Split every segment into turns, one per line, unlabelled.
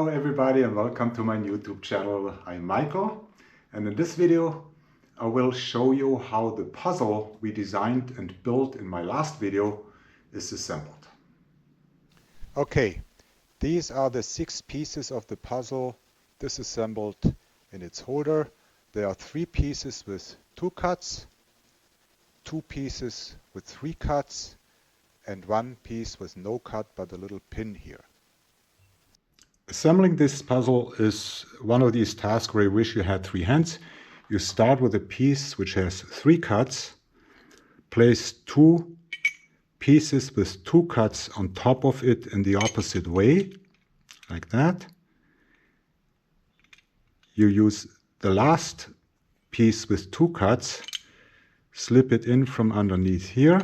Hello everybody and welcome to my YouTube channel. I'm Michael, and in this video I will show you how the puzzle we designed and built in my last video is assembled. Okay, these are the 6 pieces of the puzzle disassembled in its holder. There are 3 pieces with 2 cuts, 2 pieces with 3 cuts, and 1 piece with no cut but a little pin here. Assembling this puzzle is one of these tasks where you wish you had 3 hands. You start with a piece which has 3 cuts, place 2 pieces with 2 cuts on top of it in the opposite way, like that. You use the last piece with 2 cuts, slip it in from underneath here,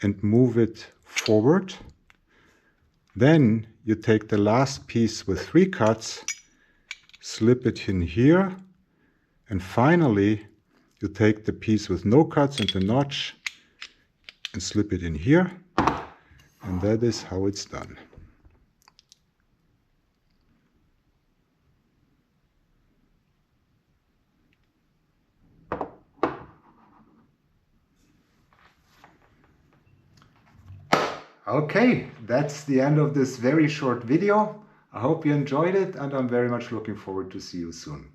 and move it forward. Then you take the last piece with 3 cuts, slip it in here, and finally you take the piece with no cuts and the notch and slip it in here, and that is how it's done. Okay, that's the end of this very short video. I hope you enjoyed it, and I'm very much looking forward to see you soon.